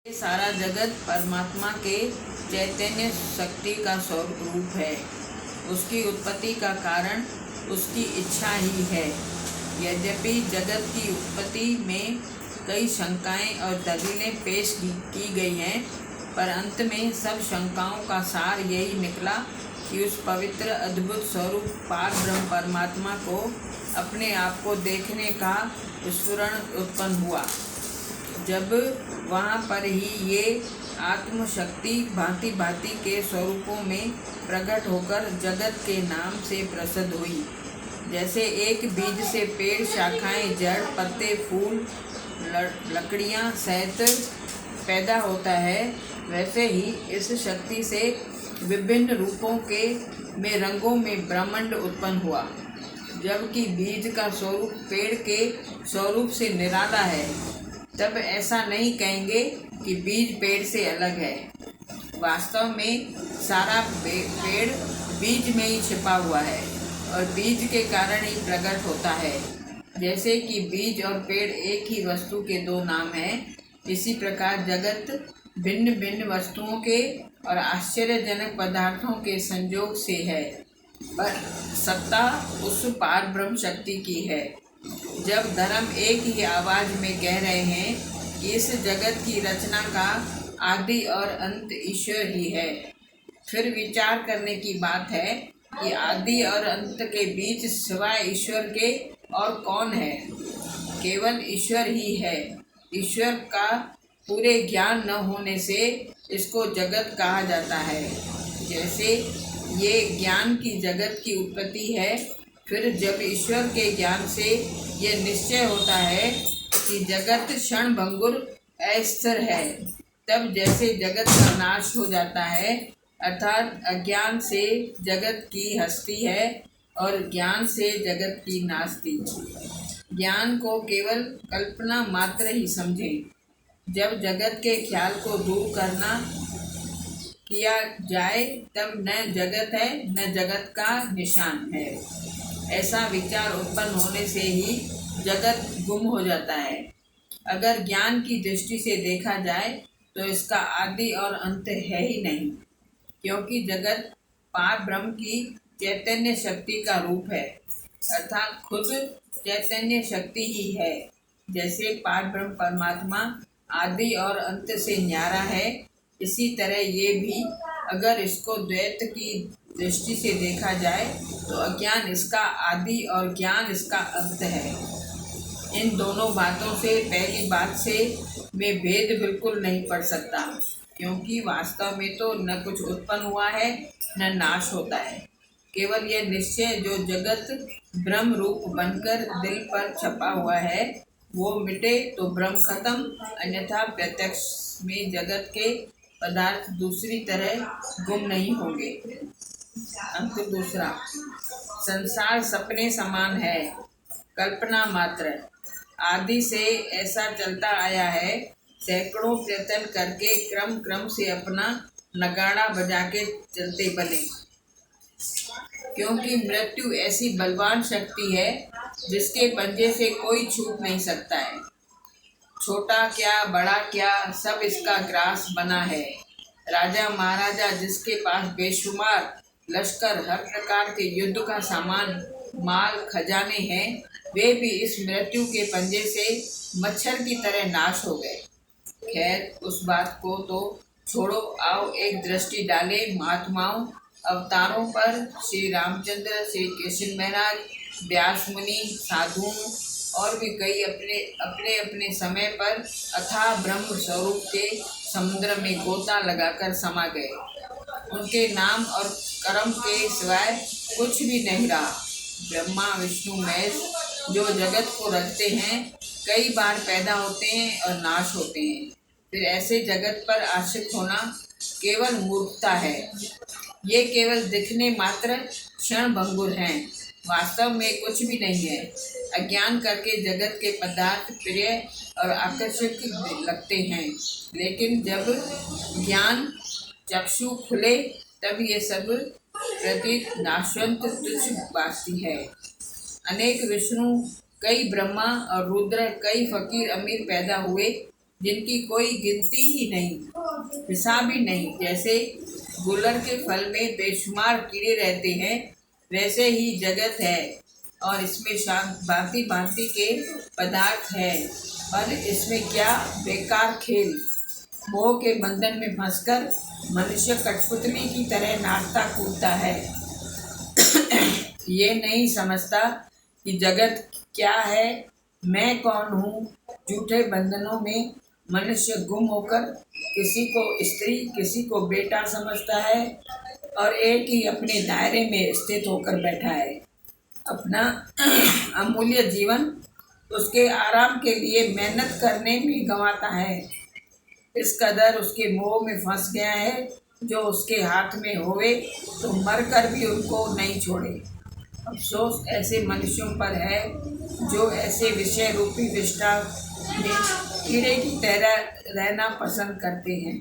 ये सारा जगत परमात्मा के चैतन्य शक्ति का स्वरूप है। उसकी उत्पत्ति का कारण उसकी इच्छा ही है। यद्यपि जगत की उत्पत्ति में कई शंकाएं और दलीलें पेश की गई हैं, पर अंत में सब शंकाओं का सार यही निकला कि उस पवित्र अद्भुत स्वरूप पार ब्रह्म परमात्मा को अपने आप को देखने का स्फुरण उत्पन्न हुआ। जब वहाँ पर ही ये आत्मशक्ति भांति भांति के स्वरूपों में प्रकट होकर जगत के नाम से प्रसिद्ध हुई। जैसे एक बीज से पेड़, शाखाएं, जड़, पत्ते, फूल, लकड़ियाँ सहित पैदा होता है, वैसे ही इस शक्ति से विभिन्न रूपों के में रंगों में ब्रह्मांड उत्पन्न हुआ। जबकि बीज का स्वरूप पेड़ के स्वरूप से निराला है, तब ऐसा नहीं कहेंगे कि बीज पेड़ से अलग है। वास्तव में सारा पेड़ बीज में ही छिपा हुआ है और बीज के कारण ही प्रकट होता है। जैसे कि बीज और पेड़ एक ही वस्तु के दो नाम हैं, इसी प्रकार जगत भिन्न भिन्न वस्तुओं के और आश्चर्यजनक पदार्थों के संयोग से है, पर सत्ता उस पार ब्रह्म शक्ति की है। जब धर्म एक ही आवाज़ में कह रहे हैं कि इस जगत की रचना का आदि और अंत ईश्वर ही है, फिर विचार करने की बात है कि आदि और अंत के बीच सिवाय ईश्वर के और कौन है? केवल ईश्वर ही है। ईश्वर का पूरे ज्ञान न होने से इसको जगत कहा जाता है। जैसे ये ज्ञान की जगत की उत्पत्ति है, फिर जब ईश्वर के ज्ञान से ये निश्चय होता है कि जगत क्षण भंगुर अस्थिर है, तब जैसे जगत का नाश हो जाता है, अर्थात अज्ञान से जगत की हस्ती है और ज्ञान से जगत की नास्ती। ज्ञान को केवल कल्पना मात्र ही समझें। जब जगत के ख्याल को दूर करना किया जाए, तब न जगत है न जगत का निशान है। ऐसा विचार उत्पन्न होने से ही जगत गुम हो जाता है। अगर ज्ञान की दृष्टि से देखा जाए तो इसका आदि और अंत है ही नहीं, क्योंकि जगत पार ब्रह्म की चैतन्य शक्ति का रूप है, अर्थात खुद चैतन्य शक्ति ही है। जैसे पार ब्रह्म परमात्मा आदि और अंत से न्यारा है, इसी तरह ये भी अगर इसको द्वैत की दृष्टि से देखा जाए तो अज्ञान इसका आदि और ज्ञान इसका अंत है। इन दोनों बातों से पहली बात से में भेद बिल्कुल नहीं पड़ सकता, क्योंकि वास्तव में तो न कुछ उत्पन्न हुआ है न नाश होता है। केवल यह निश्चय जो जगत ब्रह्म रूप बनकर दिल पर छपा हुआ है, वो मिटे तो ब्रह्म खत्म, अन्यथा प्रत्यक्ष में जगत के पदार्थ दूसरी तरह गुम नहीं होंगे। अंक दूसरा, संसार सपने समान है, कल्पना मात्र। आदि से ऐसा चलता आया है, सैकड़ों प्रयत्न करके क्रम क्रम से अपना नगाड़ा बजा के चलते बने, क्योंकि मृत्यु ऐसी बलवान शक्ति है जिसके पंजे से कोई छूट नहीं सकता है। छोटा क्या बड़ा क्या, सब इसका ग्रास बना है। राजा महाराजा जिसके पास बेशुमार लश्कर, हर प्रकार के युद्ध का सामान, माल खजाने हैं, वे भी इस मृत्यु के पंजे से मच्छर की तरह नाश हो गए। खैर, उस बात को तो छोड़ो, आओ एक दृष्टि डाले महात्माओं अवतारों पर। श्री रामचंद्र, श्री कृष्ण महाराज, व्यास मुनि, साधुओं और भी कई अपने अपने समय पर अथाह ब्रह्म स्वरूप के समुद्र में गोता लगाकर समा गए। उनके नाम और कर्म के सिवाय कुछ भी नहीं रहा। ब्रह्मा विष्णु महेश जो जगत को रचते हैं, कई बार पैदा होते हैं और नाश होते हैं। फिर ऐसे जगत पर आश्रित होना केवल मूर्खता है। ये केवल दिखने मात्र क्षण भंगुर हैं, वास्तव में कुछ भी नहीं है। अज्ञान करके जगत के पदार्थ प्रिय और आकर्षक लगते हैं, लेकिन जब ज्ञान चक्षु खुले तब ये सब प्रतीत नाशवंत तुच्छ भासती है। अनेक विष्णु, कई ब्रह्मा और रुद्र, कई फकीर अमीर पैदा हुए, जिनकी कोई गिनती ही नहीं, हिसाब ही नहीं। जैसे गुलर के फल में बेशुमार कीड़े रहते हैं, वैसे ही जगत है और इसमें भांति भांति के पदार्थ है, पर इसमें क्या बेकार खेल। मोह के बंधन में फंसकर मनुष्य कठपुतली की तरह नाचता कूदता है। ये नहीं समझता कि जगत क्या है, मैं कौन हूँ। झूठे बंधनों में मनुष्य गुम होकर किसी को स्त्री किसी को बेटा समझता है और एक ही अपने दायरे में स्थित होकर बैठा है। अपना अमूल्य जीवन उसके आराम के लिए मेहनत करने में गंवाता है। इस कदर उसके मोह में फंस गया है, जो उसके हाथ में होवे तो मरकर भी उनको नहीं छोड़े। अफसोस ऐसे मनुष्यों पर है जो ऐसे विषय रूपी विष्ठा में कीड़े की तरह रहना पसंद करते हैं।